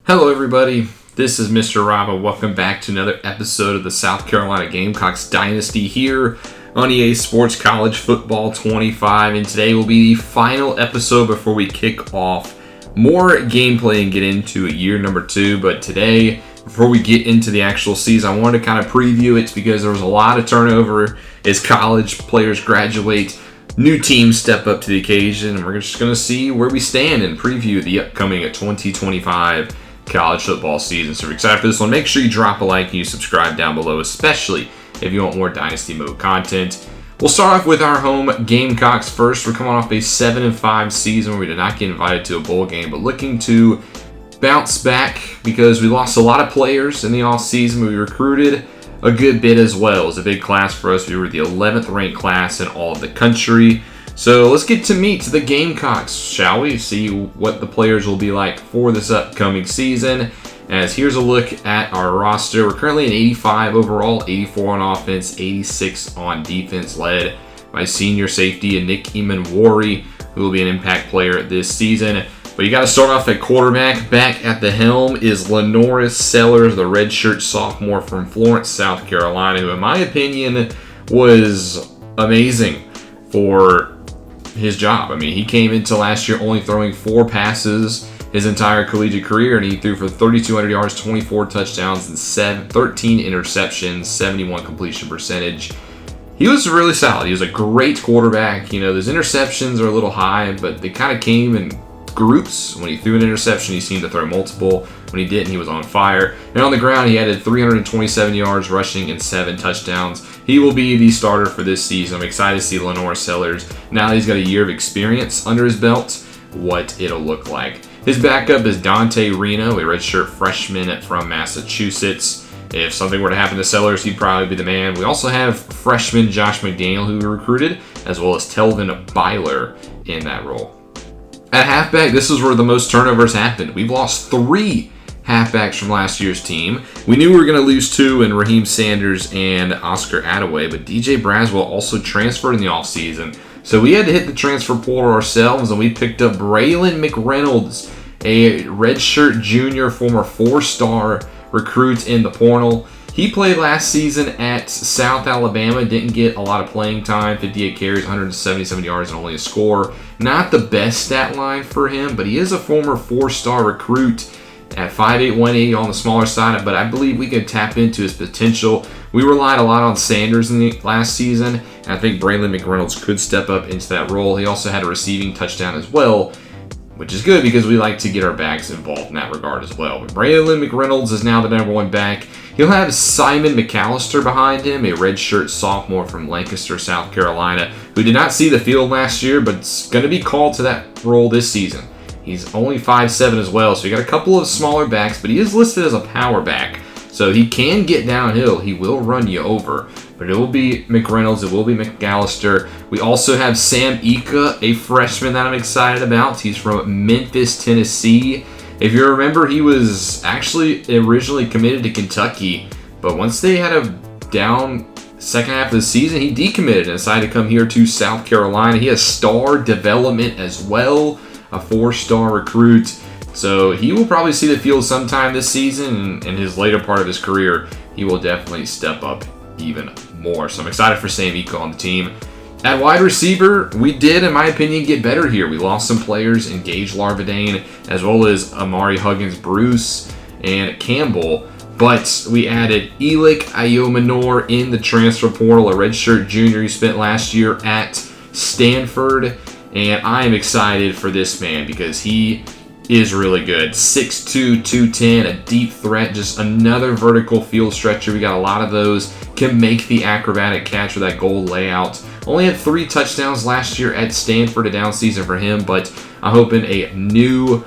Hello everybody, this is Mr. Rob and welcome back to another episode of the South Carolina Gamecocks Dynasty here on EA Sports College Football 25, and today will be the final episode before we kick off more gameplay and get into year number 2. But today, before we get into the actual season, I wanted to kind of preview it because there was a lot of turnover as college players graduate. New teams step up to the occasion, and we're just going to see where we stand and preview the upcoming 2025 college football season. So if you're excited for this one, make sure you drop a like and you subscribe down below, especially if you want more Dynasty Mode content. We'll start off with our home Gamecocks first. We're coming off a 7-5 season where we did not get invited to a bowl game, but looking to bounce back because we lost a lot of players in the offseason. We recruited a good bit as well. It was a big class for us. We were the 11th ranked class in all of the country. So let's get to meet the Gamecocks, shall we? See what the players will be like for this upcoming season. As here's a look at our roster. We're currently an 85 overall, 84 on offense, 86 on defense, led by senior safety Nick Emanwari, who will be an impact player this season. But you got to start off at quarterback. Back at the helm is Lenoris Sellers, the redshirt sophomore from Florence, South Carolina, who in my opinion was amazing for his job. I mean, he came into last year only throwing 4 passes his entire collegiate career, and he threw for 3,200 yards, 24 touchdowns, and 13 interceptions, 71 completion percentage. He was really solid. He was a great quarterback. You know, those interceptions are a little high, but they kind of came in groups. When he threw an interception, he seemed to throw multiple. When he didn't, he was on fire. And on the ground, he added 327 yards rushing and 7 touchdowns. He will be the starter for this season. I'm excited to see Lenore Sellers, now that he's got a year of experience under his belt, what it'll look like. His backup is Dante Reno, a redshirt freshman from Massachusetts. If something were to happen to Sellers, he'd probably be the man. We also have freshman Josh McDaniel, who we recruited, as well as Telvin Byler in that role. At halfback, this is where the most turnovers happened. We've lost 3 halfbacks from last year's team. We knew we were going to lose 2 in Raheem Sanders and Oscar Attaway, but DJ Braswell also transferred in the offseason. So we had to hit the transfer portal ourselves, and we picked up Braylon McReynolds, a redshirt junior, former 4-star recruit in the portal. He played last season at South Alabama, didn't get a lot of playing time, 58 carries, 177 yards, and only a score. Not the best stat line for him, but he is a former 4-star recruit at 5'8", 180 on the smaller side, but I believe we can tap into his potential. We relied a lot on Sanders in the last season, and I think Braylon McReynolds could step up into that role. He also had a receiving touchdown as well, which is good because we like to get our backs involved in that regard as well. But Braylon McReynolds is now the number 1 back. He'll have Simon McAllister behind him, a redshirt sophomore from Lancaster, South Carolina, who did not see the field last year, but is going to be called to that role this season. He's only 5'7" as well, so you got a couple of smaller backs, but he is listed as a power back. So he can get downhill. He will run you over. But it will be McReynolds. It will be McAllister. We also have Sam Ika, a freshman that I'm excited about. He's from Memphis, Tennessee. If you remember, he was actually originally committed to Kentucky, but once they had a down second half of the season, he decommitted and decided to come here to South Carolina. He has star development as well, a 4-star recruit. So he will probably see the field sometime this season, and in his later part of his career, he will definitely step up even more. So I'm excited for Sam Ika on the team. At wide receiver, we did, in my opinion, get better here. We lost some players in Gage Larvadane, as well as Amari Huggins, Bruce, and Campbell. But we added Elik Ayomanor in the transfer portal, a redshirt junior who spent last year at Stanford. And I am excited for this man because he is really good. 6'2", 210, a deep threat, just another vertical field stretcher. We got a lot of those. Can make the acrobatic catch with that goal layout. Only had 3 touchdowns last year at Stanford, a down season for him, but I'm hoping a new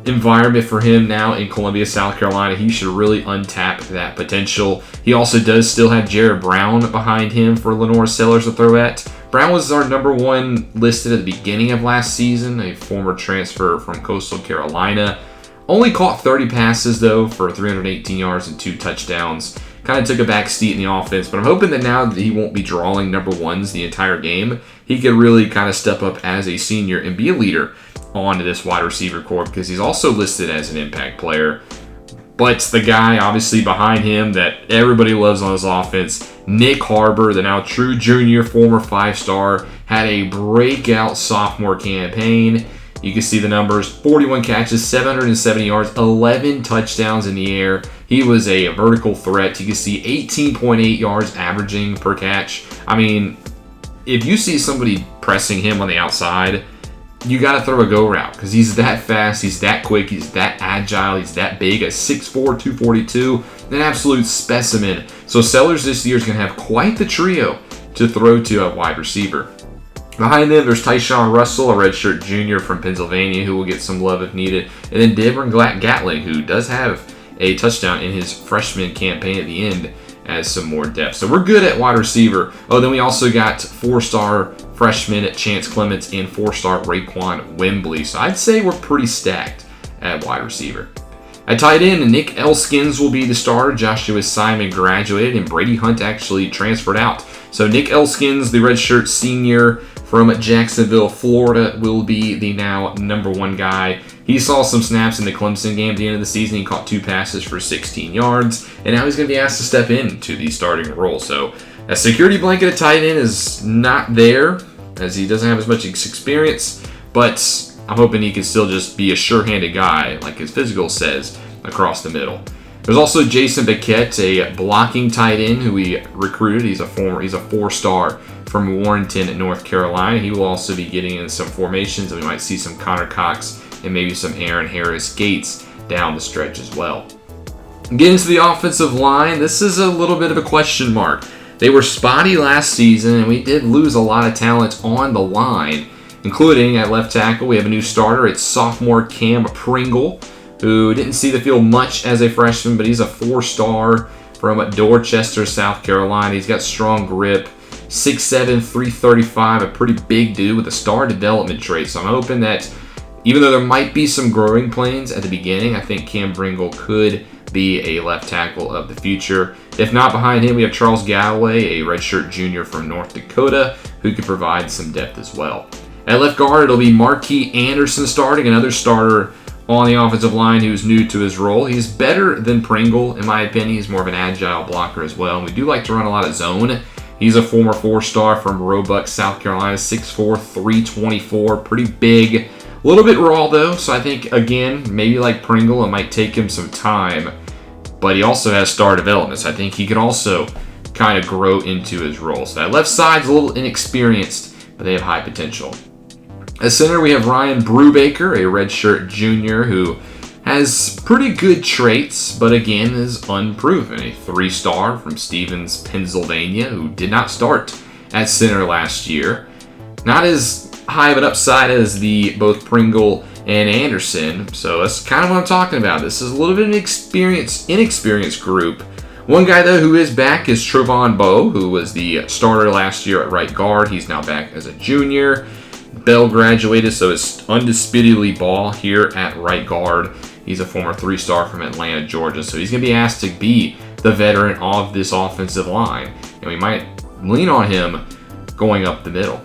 environment for him now in Columbia, South Carolina. He should really untap that potential. He also does still have Jared Brown behind him for Lenore Sellers to throw at. Brown was our number 1 listed at the beginning of last season, a former transfer from Coastal Carolina. Only caught 30 passes, though, for 318 yards and 2 touchdowns. Kind of took a back seat in the offense, but I'm hoping that now that he won't be drawing number 1s the entire game, he could really kind of step up as a senior and be a leader on this wide receiver corps because he's also listed as an impact player. But the guy obviously behind him that everybody loves on his offense, Nick Harbor, the now true junior, former 5-star, had a breakout sophomore campaign. You can see the numbers: 41 catches, 770 yards, 11 touchdowns in the air. He was a vertical threat. You can see 18.8 yards averaging per catch. I mean, if you see somebody pressing him on the outside, you got to throw a go route because he's that fast, he's that quick, he's that agile, he's that big at 6'4", 242, an absolute specimen. So Sellers this year is going to have quite the trio to throw to at wide receiver. Behind them, there's Tyshawn Russell, a redshirt junior from Pennsylvania, who will get some love if needed. And then Devin Gatling, who does have a touchdown in his freshman campaign at the end, as some more depth. So we're good at wide receiver. Oh, then we also got 4-star freshman Chance Clements and 4-star Raekwon Wembley. So I'd say we're pretty stacked at wide receiver. At tight end, Nick Elskins will be the starter. Joshua Simon graduated, and Brady Hunt actually transferred out. So Nick Elskins, the redshirt senior from Jacksonville, Florida, will be the now number 1 guy. He saw some snaps in the Clemson game at the end of the season. He caught 2 passes for 16 yards, and now he's going to be asked to step into the starting role. So a security blanket at tight end is not there, as he doesn't have as much experience, but I'm hoping he can still just be a sure-handed guy, like his physical says, across the middle. There's also Jason Beckett, a blocking tight end who we recruited. He's a 4-star from Warrenton, North Carolina. He will also be getting in some formations, and we might see some Connor Cox and maybe some Aaron Harris Gates down the stretch as well. Getting to the offensive line, this is a little bit of a question mark. They were spotty last season, and we did lose a lot of talent on the line, including at left tackle. We have a new starter. It's sophomore Cam Pringle, who didn't see the field much as a freshman, but he's a 4-star from Dorchester, South Carolina. He's got strong grip, 6'7", 335, a pretty big dude with a star development trait. So I'm hoping that even though there might be some growing pains at the beginning, I think Cam Pringle could be a left tackle of the future. If not, behind him we have Charles Galloway, a redshirt junior from North Dakota, who could provide some depth as well. At left guard, it'll be Marquis Anderson starting, another starter on the offensive line who's new to his role. He's better than Pringle, in my opinion. He's more of an agile blocker as well, and we do like to run a lot of zone. He's a former 4-star from Roebuck, South Carolina, 6'4", 324, pretty big. A little bit raw though, so I think, again, maybe like Pringle, it might take him some time, but he also has star development, so I think he could also kind of grow into his role. So that left side's a little inexperienced, but they have high potential. At center, we have Ryan Brubaker, a redshirt junior who has pretty good traits, but again is unproven. A 3-star from Stevens, Pennsylvania, who did not start at center last year. Not as high of an upside as the both Pringle and Anderson, so that's kind of what I'm talking about. This is a little bit of an inexperienced group. One guy, though, who is back is Trevon Bowe, who was the starter last year at right guard. He's now back as a junior. Bell graduated, so it's undisputedly Ball here at right guard. He's a former 3-star from Atlanta, Georgia, so he's going to be asked to be the veteran of this offensive line, and we might lean on him going up the middle.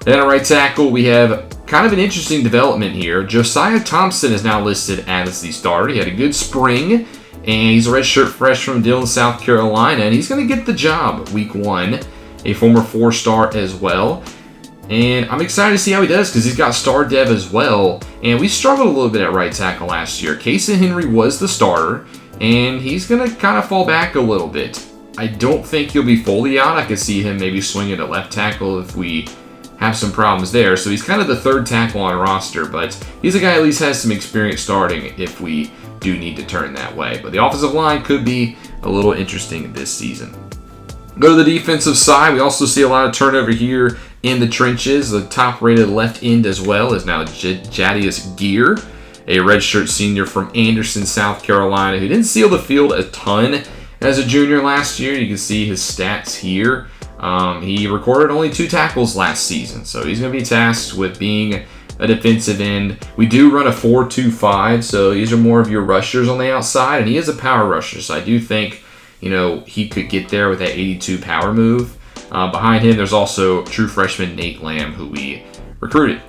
Then at right tackle, we have kind of an interesting development here. Josiah Thompson is now listed as the starter. He had a good spring, and he's a redshirt fresh from Dillon, South Carolina, and he's going to get the job week 1, a former 4-star as well. And I'm excited to see how he does because he's got star dev as well. And we struggled a little bit at right tackle last year. Casey Henry was the starter, and he's going to kind of fall back a little bit. I don't think he'll be fully out. I could see him maybe swinging at left tackle if we have some problems there. So he's kind of the 3rd tackle on a roster, but he's a guy who at least has some experience starting if we do need to turn that way. But the offensive line could be a little interesting this season. Go to the defensive side. We also see a lot of turnover here in the trenches. The top-rated left end as well is now Jadius Gear, a redshirt senior from Anderson, South Carolina, who didn't seal the field a ton as a junior last year. You can see his stats here. He recorded only 2 tackles last season, so he's going to be tasked with being a defensive end. We do run a 4-2-5, so these are more of your rushers on the outside, and he is a power rusher, so I do think he could get there with that 82 power move. Behind him, there's also true freshman Nate Lamb, who we recruited.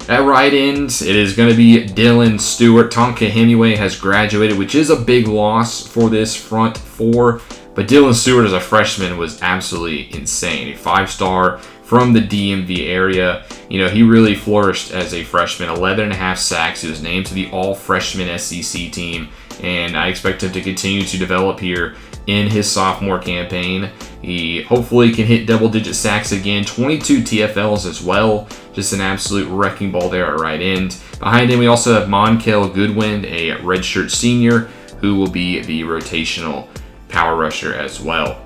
At right end, it is going to be Dylan Stewart. Tonka Hemingway has graduated, which is a big loss for this front four. But Dylan Stewart as a freshman was absolutely insane. A 5-star from the DMV area. He really flourished as a freshman. 11.5 sacks. He was named to the all-freshman SEC team. And I expect him to continue to develop here in his sophomore campaign. He hopefully can hit double-digit sacks again. 22 TFLs as well. Just an absolute wrecking ball there at right end. Behind him, we also have Monkel Goodwin, a redshirt senior, who will be the rotational power rusher as well.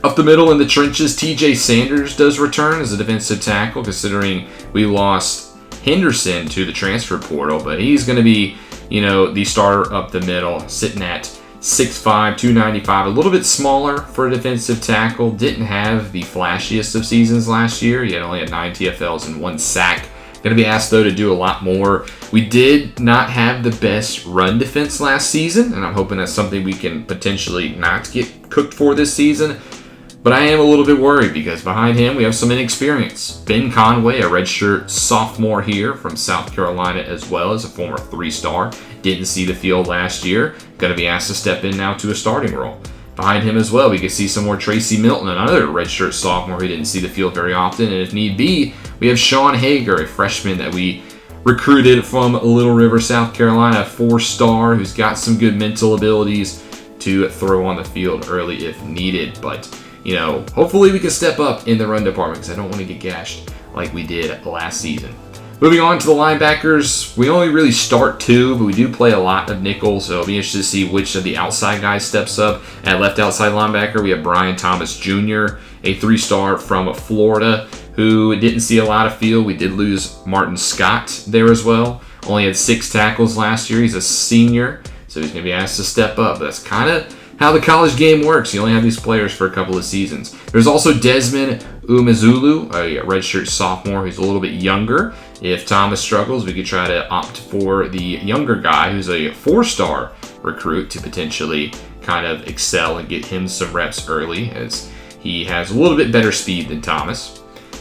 Up the middle in the trenches, TJ Sanders does return as a defensive tackle, considering we lost Henderson to the transfer portal. But he's going to be, the starter up the middle, sitting at 6'5", 295, a little bit smaller for a defensive tackle. Didn't have the flashiest of seasons last year. He only had 9 TFLs and 1 sack. Going to be asked, though, to do a lot more. We did not have the best run defense last season, and I'm hoping that's something we can potentially not get cooked for this season. But I am a little bit worried because behind him we have some inexperience. Ben Conway, a redshirt sophomore here from South Carolina, as well as a former 3-star. Didn't see the field last year. Going to be asked to step in now to a starting role. Behind him as well, we could see some more Tracy Milton, another redshirt sophomore who didn't see the field very often. And if need be, we have Sean Hager, a freshman that we recruited from Little River, South Carolina, 4-star, who's got some good mental abilities to throw on the field early if needed. But hopefully we can step up in the run department because I don't want to get gashed like we did last season. Moving on to the linebackers, we only really start 2, but we do play a lot of nickel, so it'll be interesting to see which of the outside guys steps up. At left outside linebacker, we have Brian Thomas Jr., a 3-star from Florida, who didn't see a lot of field. We did lose Martin Scott there as well. Only had 6 tackles last year. He's a senior, so he's going to be asked to step up. That's kind of how the college game works. You only have these players for a couple of seasons. There's also Desmond Umezulu, a redshirt sophomore who's a little bit younger. If Thomas struggles, we could try to opt for the younger guy who's a 4-star recruit to potentially kind of excel and get him some reps early, as he has a little bit better speed than Thomas.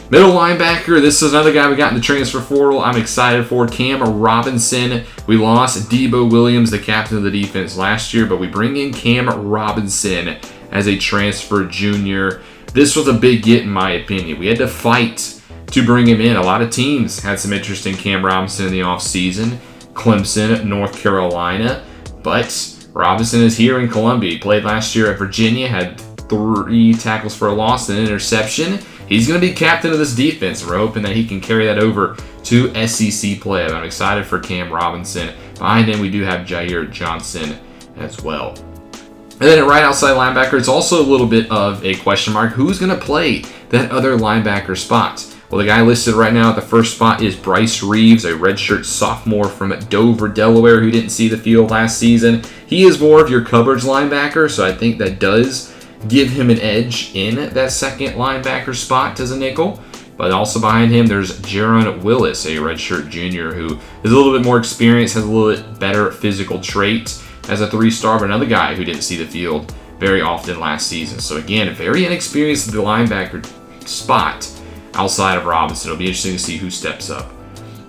Middle linebacker, this is another guy we got in the transfer portal. I'm excited for Cam Robinson. We lost Debo Williams, the captain of the defense last year, but we bring in Cam Robinson as a transfer junior. This was a big get in my opinion. We had to fight to bring him in. A lot of teams had some interest in Cam Robinson in the offseason. Clemson, North Carolina, but Robinson is here in Columbia. He played last year at Virginia, had 3 tackles for a loss and an interception. He's going to be captain of this defense. We're hoping that he can carry that over to SEC play. I'm excited for Cam Robinson. Behind him, we do have Jair Johnson as well. And then at right outside linebacker, it's also a little bit of a question mark. Who's going to play that other linebacker spot? Well, the guy listed right now at the first spot is Bryce Reeves, a redshirt sophomore from Dover, Delaware, who didn't see the field last season. He is more of your coverage linebacker, so I think that does give him an edge in that second linebacker spot as a nickel. But also behind him, there's Jaron Willis, a redshirt junior who is a little bit more experienced, has a little bit better physical trait as a 3-star, but another guy who didn't see the field very often last season. So again, very inexperienced at the linebacker spot outside of Robinson. It'll be interesting to see who steps up.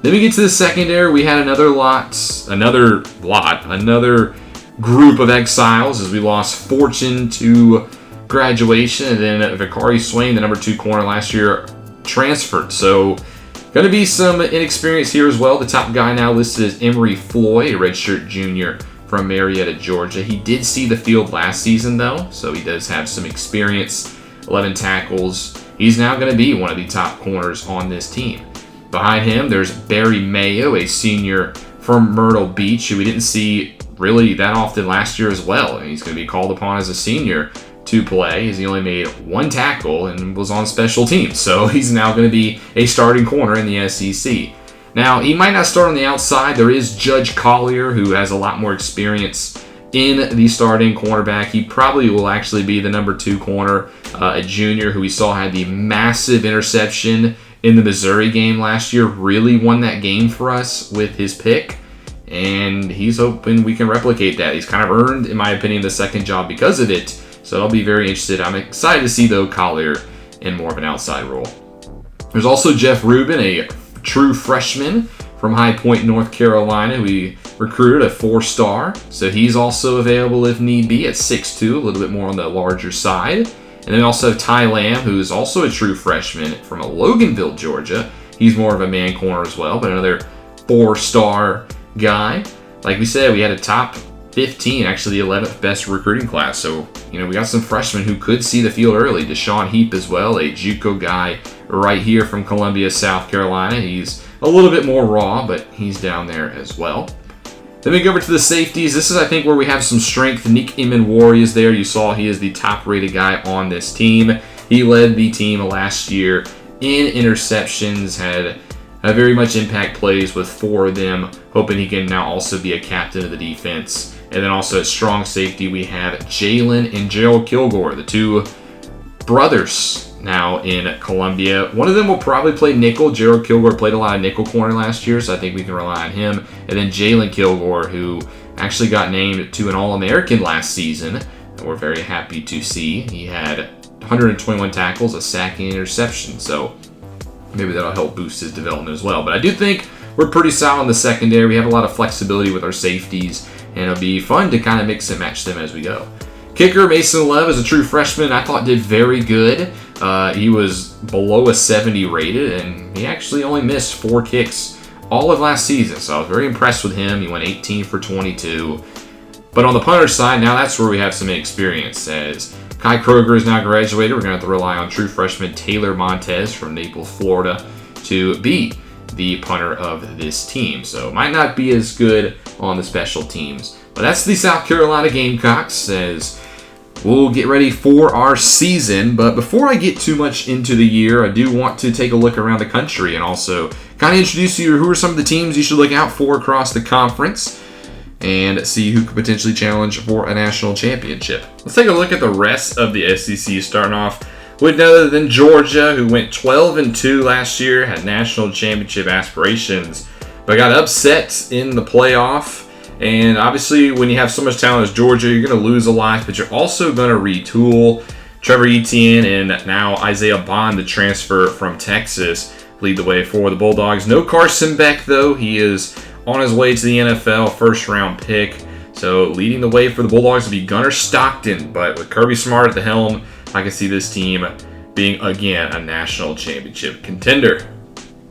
Then we get to the secondary. We had another group of exiles as we lost Fortune to graduation, and then Vicari Swain, the number 2 corner last year, transferred. So going to be some inexperience here as well. The top guy now listed is Emory Floyd, a redshirt junior from Marietta, Georgia. He did see the field last season though, so he does have some experience. 11 tackles. He's now going to be one of the top corners on this team. Behind him, there's Barry Mayo, a senior from Myrtle Beach, who we didn't see really that often last year as well. And he's going to be called upon as a senior to play, as he only made 1 tackle and was on special teams. So he's now going to be a starting corner in the SEC. Now, he might not start on the outside. There is Judge Collier, who has a lot more experience in the starting cornerback. He probably will actually be the number 2 corner, a junior who we saw had the massive interception in the Missouri game last year. Really won that game for us with his pick. And he's hoping we can replicate that. He's kind of earned, in my opinion, the second job because of it. So I'll be very interested. I'm excited to see, though, Collier in more of an outside role. There's also Jeff Rubin, a true freshman from High Point, North Carolina. We recruited a 4-star, so he's also available if need be at 6'2", a little bit more on the larger side. And then we also have Ty Lamb, who is also a true freshman from Loganville, Georgia. He's more of a man corner as well, but another 4-star guy. Like we said, we had a top 15, actually the 11th best recruiting class. So, we got some freshmen who could see the field early. Deshaun Heap as well, a JUCO guy right here from Columbia, South Carolina. He's a little bit more raw, but he's down there as well. Then we go over to the safeties. This is, I think, where we have some strength. Nick Emanwari is there. You saw he is the top-rated guy on this team. He led the team last year in interceptions, had very much impact plays with 4 of them, hoping he can now also be a captain of the defense. And then also at strong safety, we have Jalen and Gerald Kilgore, the 2 brothers now in Columbia. One of them will probably play nickel. Gerald Kilgore played a lot of nickel corner last year, so I think we can rely on him. And then Jalen Kilgore, who actually got named to an All-American last season, and we're very happy to see. He had 121 tackles, a sack, and interception, so maybe that'll help boost his development as well. But I do think we're pretty solid in the secondary. We have a lot of flexibility with our safeties, and it'll be fun to kind of mix and match them as we go. Kicker Mason Love is a true freshman. I thought did very good. He was below a 70 rated, and he actually only missed 4 kicks all of last season. So I was very impressed with him. He went 18 for 22. But on the punter side, now that's where we have some experience. As Kai Kroger is now graduated, we're going to have to rely on true freshman Taylor Montez from Naples, Florida, to be the punter of this team. So it might not be as good on the special teams. But that's the South Carolina Gamecocks, as we'll get ready for our season. But before I get too much into the year, I do want to take a look around the country and also kind of introduce you who are some of the teams you should look out for across the conference and see who could potentially challenge for a national championship. Let's take a look at the rest of the SEC, starting off with none other than Georgia, who went 12-2 last year, had national championship aspirations, but got upset in the playoff. And obviously, when you have so much talent as Georgia, you're going to lose a lot, but you're also going to retool. Trevor Etienne and now Isaiah Bond, the transfer from Texas, lead the way for the Bulldogs. No Carson Beck, though. He is on his way to the NFL, first-round pick. So leading the way for the Bulldogs will be Gunnar Stockton. But with Kirby Smart at the helm, I can see this team being, again, a national championship contender.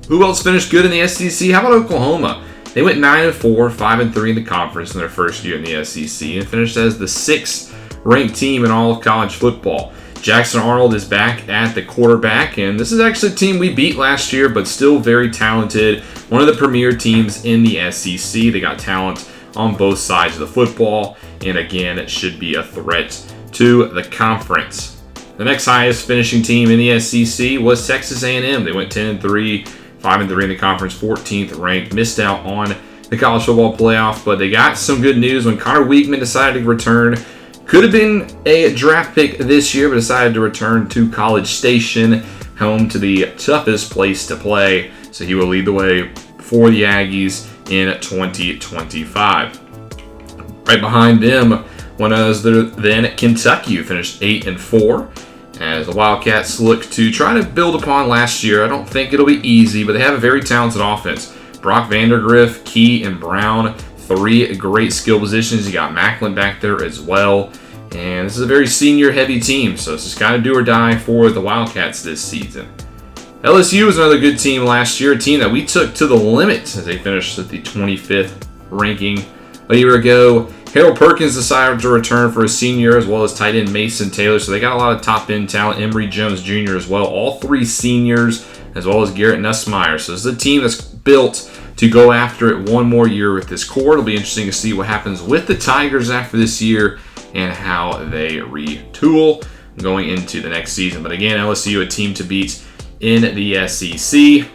Who else finished good in the SEC? How about Oklahoma? They went 9-4, 5-3 in the conference in their first year in the SEC and finished as the 6th ranked team in all of college football. Jackson Arnold is back at the quarterback, and this is actually a team we beat last year, but still very talented. One of the premier teams in the SEC. They got talent on both sides of the football, and again, it should be a threat to the conference. The next highest finishing team in the SEC was Texas A&M. They went 10-3. 5-3 in the conference, 14th ranked. Missed out on the college football playoff, but they got some good news when Connor Weigman decided to return. Could have been a draft pick this year, but decided to return to College Station, home to the toughest place to play. So he will lead the way for the Aggies in 2025. Right behind them, one other than Kentucky, who finished 8-4. As the Wildcats look to try to build upon last year. I don't think it'll be easy, but they have a very talented offense. Brock Vandergriff, Key, and Brown, 3 great skill positions. You got Macklin back there as well. And this is a very senior-heavy team, so it's just kind of do or die for the Wildcats this season. LSU was another good team last year, a team that we took to the limit as they finished at the 25th ranking a year ago. Harold Perkins decided to return for his senior, as well as tight end Mason Taylor. So they got a lot of top-end talent. Emory Jones Jr. as well. All 3 seniors, as well as Garrett Nussmeier. So this is a team that's built to go after it one more year with this core. It'll be interesting to see what happens with the Tigers after this year and how they retool going into the next season. But again, LSU, a team to beat in the SEC.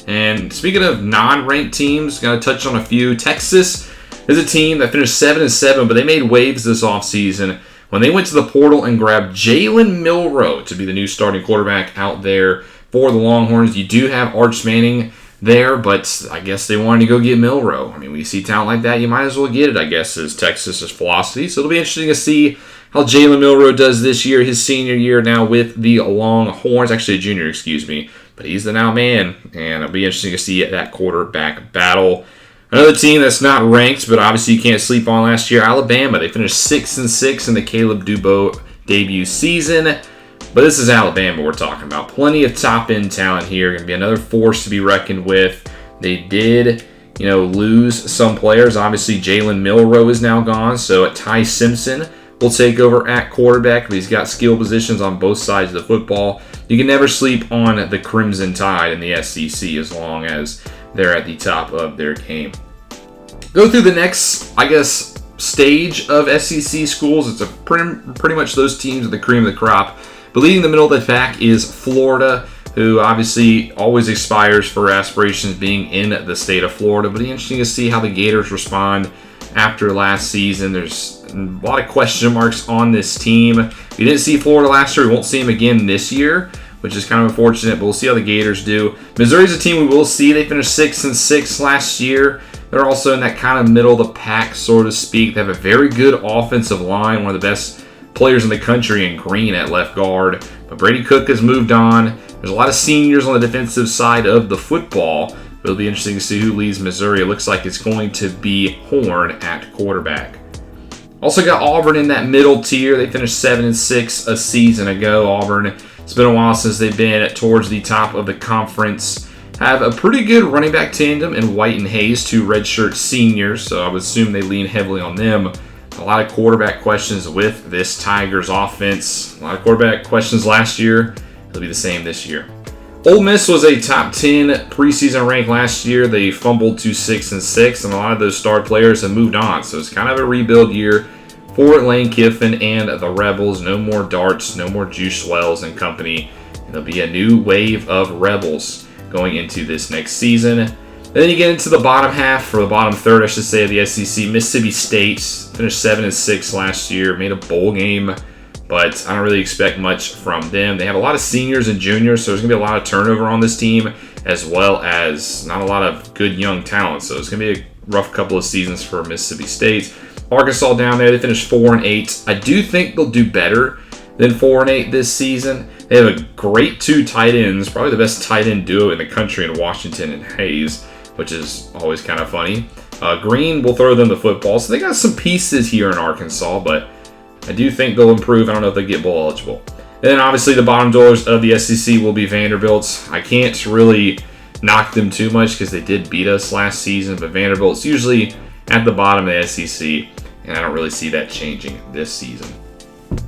And speaking of non-ranked teams, got to touch on a few. Texas is a team that finished 7-7, but they made waves this offseason when they went to the portal and grabbed Jalen Milroe to be the new starting quarterback out there for the Longhorns. You do have Arch Manning there, but I guess they wanted to go get Milroe. I mean, we see talent like that, you might as well get it, I guess, is Texas's philosophy. So it'll be interesting to see how Jalen Milroe does this year, his senior year now with the Longhorns. Actually, a junior, excuse me. but he's the now man, and it'll be interesting to see that quarterback battle. Another team that's not ranked, but obviously you can't sleep on last year, Alabama. They finished 6-6 in the Caleb Dubose debut season, but this is Alabama we're talking about. Plenty of top-end talent here. Going to be another force to be reckoned with. They did, lose some players. Obviously, Jalen Milroe is now gone, so Ty Simpson will take over at quarterback, but he's got skill positions on both sides of the football. You can never sleep on the Crimson Tide in the SEC as long as they're at the top of their game. Go through the next, stage of SEC schools. It's pretty much those teams are the cream of the crop. But leading the middle of the pack is Florida, who obviously always aspires for aspirations being in the state of Florida. But it's interesting to see how the Gators respond after last season. There's a lot of question marks on this team. If you didn't see Florida last year, we won't see them again this year, which is kind of unfortunate, but we'll see how the Gators do. Missouri's a team we will see. They finished 6-6 last year. They're also in that kind of middle of the pack, so to speak. They have a very good offensive line, one of the best players in the country in Green at left guard. But Brady Cook has moved on. There's a lot of seniors on the defensive side of the football. It'll be interesting to see who leads Missouri. It looks like it's going to be Horn at quarterback. Also got Auburn in that middle tier. They finished 7-6 a season ago. Auburn, it's been a while since they've been towards the top of the conference. Have a pretty good running back tandem in White and Hayes, two redshirt seniors, so I would assume they lean heavily on them. A lot of quarterback questions with this Tigers offense. A lot of quarterback questions last year. It'll be the same this year. Ole Miss was a top 10 preseason rank last year. They fumbled to 6-6, and a lot of those star players have moved on. So it's kind of a rebuild year for Lane Kiffin and the Rebels. No more Darts, no more Juice Wells and company. There'll be a new wave of Rebels going into this next season. And then you get into the bottom half, or the bottom third, I should say, of the SEC. Mississippi State finished 7-6 last year, made a bowl game, but I don't really expect much from them. They have a lot of seniors and juniors, so there's going to be a lot of turnover on this team, as well as not a lot of good young talent. So it's going to be a rough couple of seasons for Mississippi State. Arkansas down there, they finished 4-8. I do think they'll do better than 4-8 this season. They have a great two tight ends, probably the best tight end duo in the country in Washington and Hayes, which is always kind of funny. Green will throw them the football, so they got some pieces here in Arkansas, but I do think they'll improve. I don't know if they get bowl eligible. And then obviously the bottom dwellers of the SEC will be Vanderbilt. I can't really knock them too much because they did beat us last season, but Vanderbilt's usually at the bottom of the SEC, and I don't really see that changing this season.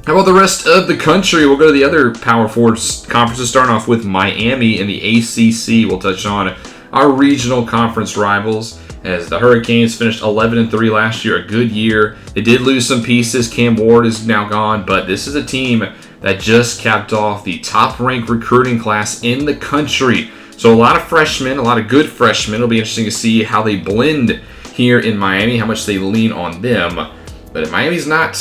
How about the rest of the country? We'll go to the other Power Four conferences, starting off with Miami and the ACC. We'll touch on our regional conference rivals, as the Hurricanes finished 11-3 last year, a good year. They did lose some pieces. Cam Ward is now gone, but this is a team that just capped off the top-ranked recruiting class in the country. So a lot of freshmen, a lot of good freshmen. It'll be interesting to see how they blend here in Miami, how much they lean on them. But if Miami's not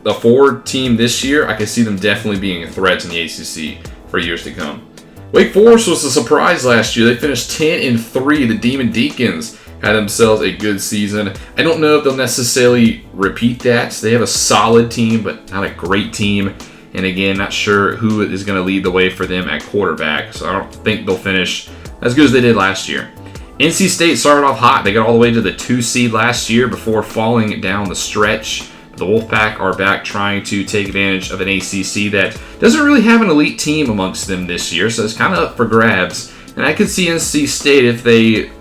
a forward team this year, I can see them definitely being a threat in the ACC for years to come. Wake Forest was a surprise last year. They finished 10-3. The Demon Deacons had themselves a good season. I don't know if they'll necessarily repeat that. They have a solid team, but not a great team. And again, not sure who is going to lead the way for them at quarterback. So I don't think they'll finish as good as they did last year. NC State started off hot. They got all the way to the 2 seed last year before falling down the stretch. The Wolfpack are back trying to take advantage of an ACC that doesn't really have an elite team amongst them this year, so it's kind of up for grabs. And I could see NC State, if they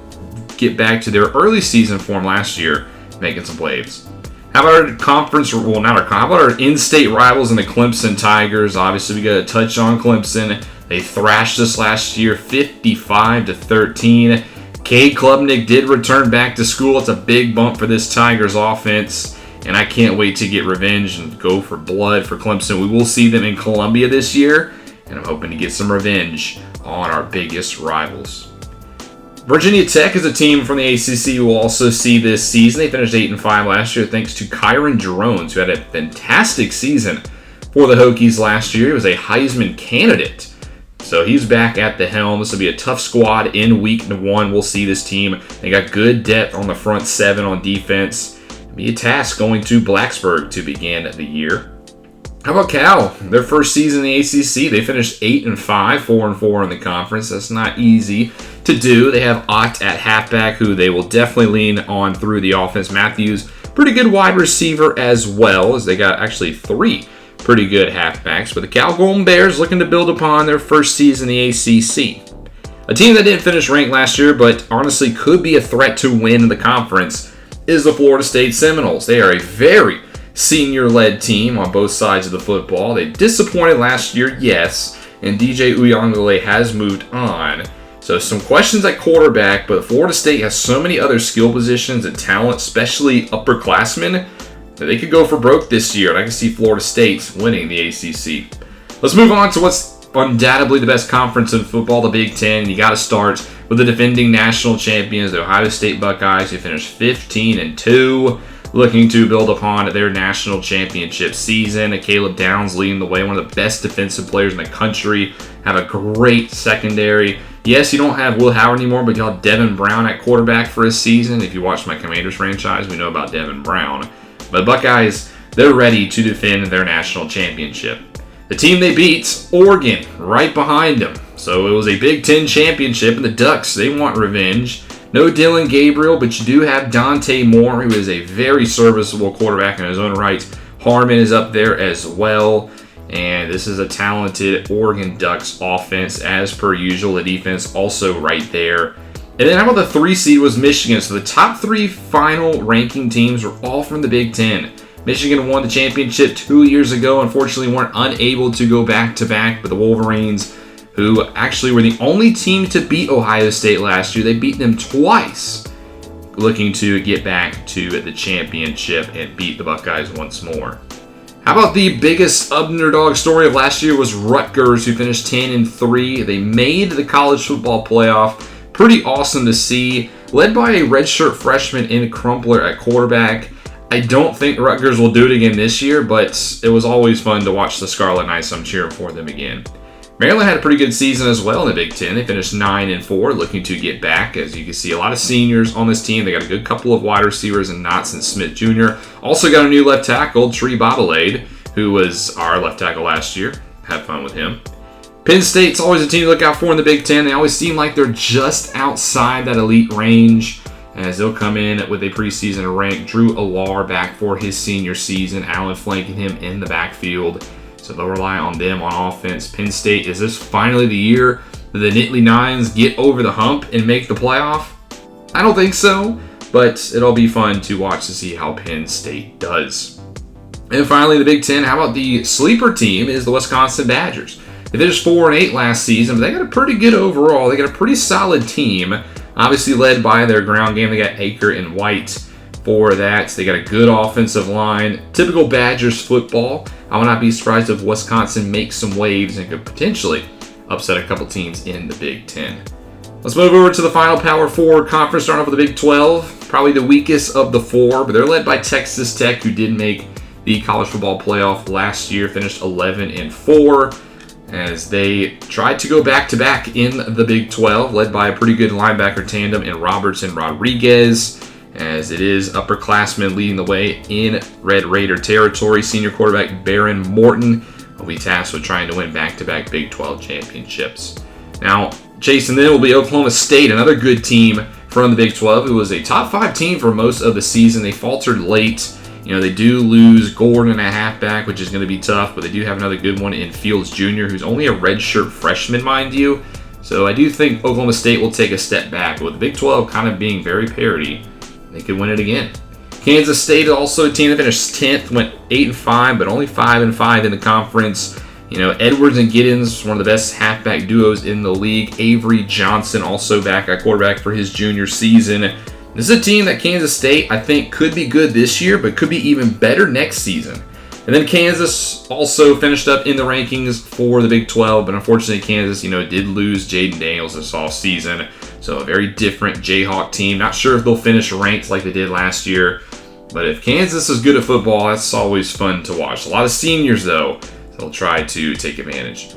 get back to their early season form last year, making some waves. How about our conference, well, not our, how about our in-state rivals in the Clemson Tigers? Obviously, we got to touch on Clemson. They thrashed us last year, 55-13. Cade Klubnik did return back to school. It's a big bump for this Tigers offense, and I can't wait to get revenge and go for blood for Clemson. We will see them in Columbia this year, and I'm hoping to get some revenge on our biggest rivals. Virginia Tech is a team from the ACC we'll also see this season. They finished 8-5 last year thanks to Kyron Drones, who had a fantastic season for the Hokies last year. He was a Heisman candidate. So he's back at the helm. This will be a tough squad in week 1. We'll see this team. They got good depth on the front 7 on defense. It'll be a task going to Blacksburg to begin the year. How about Cal? Their first season in the ACC, they finished 8-5, 4-4 in the conference. That's not easy to do. They have Ott at halfback, who they will definitely lean on through the offense. Matthews, pretty good wide receiver as well, as they got actually 3 pretty good halfbacks. But the Cal Golden Bears looking to build upon their first season in the ACC. A team that didn't finish ranked last year, but honestly could be a threat to win the conference, is the Florida State Seminoles. They are a very senior-led team on both sides of the football. They disappointed last year, yes, and DJ Uyunglele has moved on. So some questions at quarterback, but Florida State has so many other skill positions and talent, especially upperclassmen, that they could go for broke this year, and I can see Florida State winning the ACC. Let's move on to what's undoubtedly the best conference in football, the Big Ten. You got to start with the defending national champions, the Ohio State Buckeyes, who finished 15-2, looking to build upon their national championship season. Caleb Downs leading the way, one of the best defensive players in the country, have a great secondary. Yes, you don't have Will Howard anymore, but you have Devin Brown at quarterback for a season. If you watch my Commanders franchise, we know about Devin Brown. But Buckeyes, they're ready to defend their national championship. The team they beat, Oregon, right behind them. So it was a Big Ten championship, and the Ducks, they want revenge. No Dylan Gabriel, but you do have Dante Moore, who is a very serviceable quarterback in his own right. Harmon is up there as well. And this is a talented Oregon Ducks offense, as per usual. The defense also right there. And then how about the 3 seed was Michigan? So the top 3 final ranking teams were all from the Big Ten. Michigan won the championship 2 years ago. Unfortunately, weren't unable to go back-to-back, but the Wolverines, who actually were the only team to beat Ohio State last year, they beat them twice, looking to get back to the championship and beat the Buckeyes once more. How about the biggest underdog story of last year was Rutgers, who finished 10-3. They made the college football playoff. Pretty awesome to see. Led by a redshirt freshman in Crumpler at quarterback. I don't think Rutgers will do it again this year, but it was always fun to watch the Scarlet Knights. I'm cheering for them again. Maryland had a pretty good season as well in the Big Ten. They finished 9-4, looking to get back. As you can see, a lot of seniors on this team. They got a good couple of wide receivers in Knotts and Smith Jr. Also got a new left tackle, Tree Babalade, who was our left tackle last year. Had fun with him. Penn State's always a team to look out for in the Big Ten. They always seem like they're just outside that elite range, as they'll come in with a preseason rank. Drew Alar back for his senior season. Allen flanking him in the backfield. So they'll rely on them on offense. Penn State, is this finally the year that the Nittany Nines get over the hump and make the playoff? I don't think so, but it'll be fun to watch to see how Penn State does. And finally, the Big Ten, how about the sleeper team is the Wisconsin Badgers. They finished 4-8 last season, but they got a pretty good overall. They got a pretty solid team, obviously led by their ground game. They got Aker and White for that. They got a good offensive line. Typical Badgers football. I would not be surprised if Wisconsin makes some waves and could potentially upset a couple teams in the Big Ten. Let's move over to the final Power 4 conference, starting off with the Big 12. Probably the weakest of the 4, but they're led by Texas Tech, who did make the college football playoff last year, finished 11-4. As they tried to go back-to-back in the Big 12, led by a pretty good linebacker tandem in Roberts and Rodriguez, as it is upperclassmen leading the way in Red Raider territory. Senior quarterback Baron Morton will be tasked with trying to win back-to-back Big 12 championships. Now, chasing them will be Oklahoma State, another good team from the Big 12, who was a top 5 team for most of the season. They faltered late. You know, they do lose Gordon at halfback, which is going to be tough, but they do have another good one in Fields Jr., who's only a redshirt freshman, mind you. So I do think Oklahoma State will take a step back. With the Big 12 kind of being very parity, they could win it again. Kansas State is also a team that finished 10th, went 8-5, but only 5-5 in the conference. You know, Edwards and Giddens, one of the best halfback duos in the league. Avery Johnson also back at quarterback for his junior season. This is a team that Kansas State, I think, could be good this year, but could be even better next season. And then Kansas also finished up in the rankings for the Big 12, but unfortunately Kansas, did lose Jaden Daniels this offseason. So a very different Jayhawk team. Not sure if they'll finish ranked like they did last year, but if Kansas is good at football, that's always fun to watch. A lot of seniors, though, so they'll try to take advantage.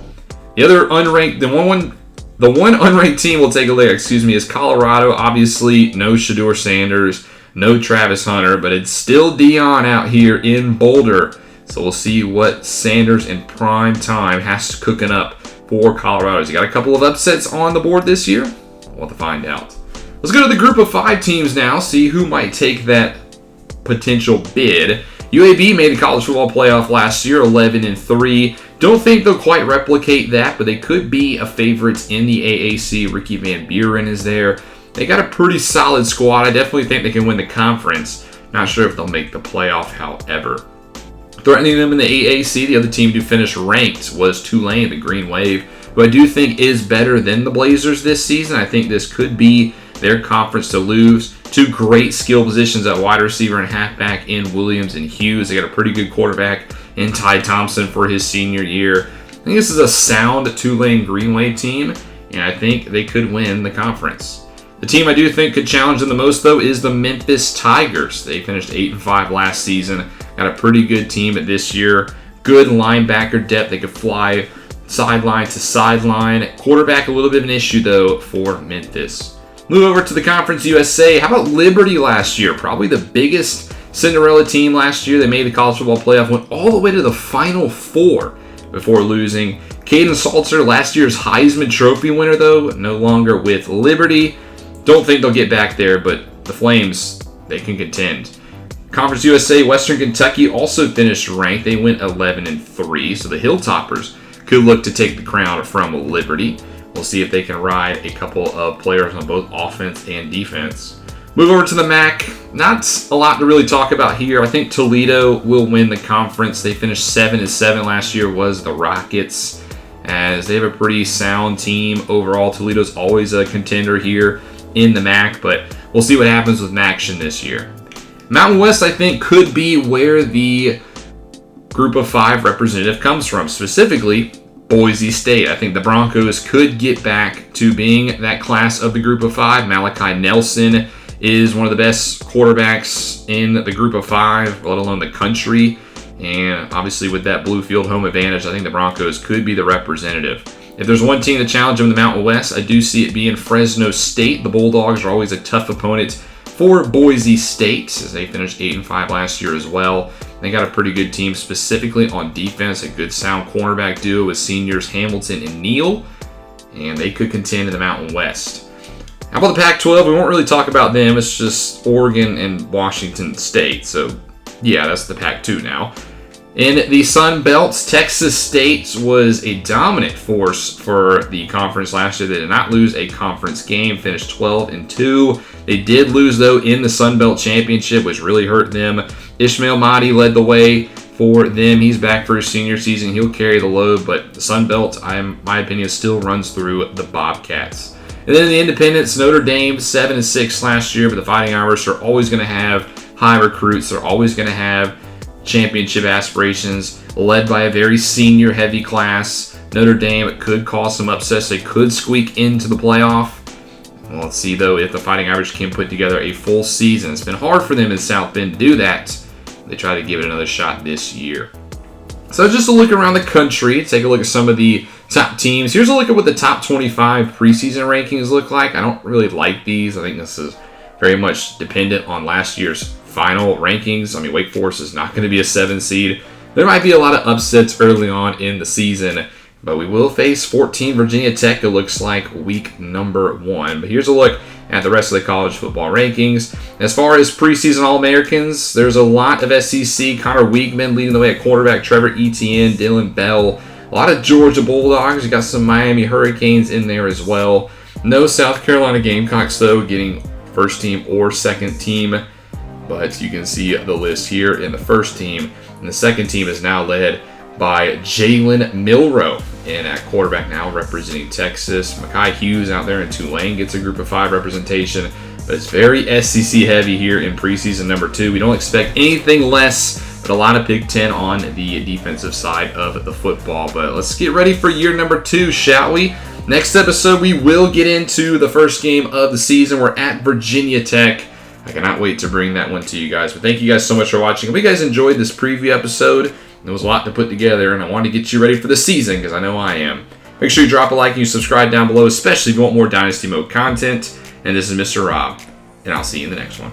The other unranked, the one unranked team we'll take a look at, is Colorado. Obviously, no Shedeur Sanders, no Travis Hunter, but it's still Dion out here in Boulder So we'll see what Sanders in prime time has cooking up for Colorado. Has he got a couple of upsets on the board this year? We'll have to find out. Let's go to the group of 5 teams now, see who might take that potential bid. UAB made the college football playoff last year, 11-3. Don't think they'll quite replicate that, but they could be a favorite in the AAC. Ricky Van Buren is there. They got a pretty solid squad. I definitely think they can win the conference. Not sure if they'll make the playoff, however. Threatening them in the AAC, the other team to finish ranked was Tulane, the Green Wave, who I do think is better than the Blazers this season. I think this could be their conference to lose. 2 great skill positions at wide receiver and halfback in Williams and Hughes. They got a pretty good quarterback in Ty Thompson for his senior year. I think this is a sound Tulane Green Wave team, and I think they could win the conference. The team I do think could challenge them the most, though, is the Memphis Tigers. They finished 8-5 last season. Got a pretty good team this year. Good linebacker depth. They could fly sideline to sideline. Quarterback, a little bit of an issue, though, for Memphis. Move over to the Conference USA. How about Liberty last year? Probably the biggest Cinderella team last year. They made the college football playoff, went all the way to the Final Four before losing. Caden Salter, last year's Heisman Trophy winner, though, no longer with Liberty. Don't think they'll get back there, but the Flames, they can contend. Conference USA, Western Kentucky also finished ranked. They went 11-3, so the Hilltoppers could look to take the crown from Liberty. We'll see if they can ride a couple of players on both offense and defense. Move over to the MAC. Not a lot to really talk about here. I think Toledo will win the conference. They finished 7-7 last year, was the Rockets, as they have a pretty sound team overall. Toledo's always a contender here in the MAC, but we'll see what happens with MACtion this year. Mountain West, I think, could be where the group of 5 representative comes from, specifically Boise State. I think the Broncos could get back to being that class of the group of 5. Malachi Nelson is one of the best quarterbacks in the group of 5, let alone the country. And obviously with that Bluefield home advantage, I think the Broncos could be the representative. If there's one team to challenge them in the Mountain West, I do see it being Fresno State. The Bulldogs are always a tough opponent for Boise State, as they finished 8-5 last year as well. They got a pretty good team, specifically on defense, a good sound cornerback duo with seniors Hamilton and Neal, and they could contend in the Mountain West. How about the Pac-12? We won't really talk about them. It's just Oregon and Washington State, so yeah, that's the Pac-2 now. In the Sun Belt, Texas State was a dominant force for the conference last year. They did not lose a conference game, finished 12-2. They did lose, though, in the Sun Belt Championship, which really hurt them. Ishmael Mahdi led the way for them. He's back for his senior season. He'll carry the load, but the Sun Belt, my opinion, still runs through the Bobcats. And then in the Independents, Notre Dame, 7-6 last year, but the Fighting Irish are always going to have high recruits. They're always going to have championship aspirations, led by a very senior-heavy class. Notre Dame could cause some upsets. They could squeak into the playoff. Well, let's see, though, if the Fighting Irish can put together a full season. It's been hard for them in South Bend to do that. They try to give it another shot this year. So just a look around the country, take a look at some of the top teams. Here's a look at what the top 25 preseason rankings look like. I don't really like these. I think this is very much dependent on last year's final rankings. I mean, Wake Forest is not going to be a 7 seed. There might be a lot of upsets early on in the season, but we will face 14 Virginia Tech, it looks like, week number 1. But here's a look at the rest of the college football rankings. As far as preseason All-Americans, there's a lot of SEC. Connor Weigman leading the way at quarterback, Trevor Etienne, Dylan Bell. A lot of Georgia Bulldogs. You got some Miami Hurricanes in there as well. No South Carolina Gamecocks, though, getting first team or second team. But you can see the list here in the first team. And the second team is now led by Jalen Milroe. And at quarterback now representing Texas. Mekhi Hughes out there in Tulane gets a group of 5 representation. But it's very SEC heavy here in preseason number 2. We don't expect anything less, but a lot of Big Ten on the defensive side of the football. But let's get ready for year number 2, shall we? Next episode, we will get into the first game of the season. We're at Virginia Tech. I cannot wait to bring that one to you guys. But thank you guys so much for watching. Hope you guys enjoyed this preview episode. There was a lot to put together, and I wanted to get you ready for the season because I know I am. Make sure you drop a like and you subscribe down below, especially if you want more Dynasty Mode content. And this is Mr. Rob, and I'll see you in the next one.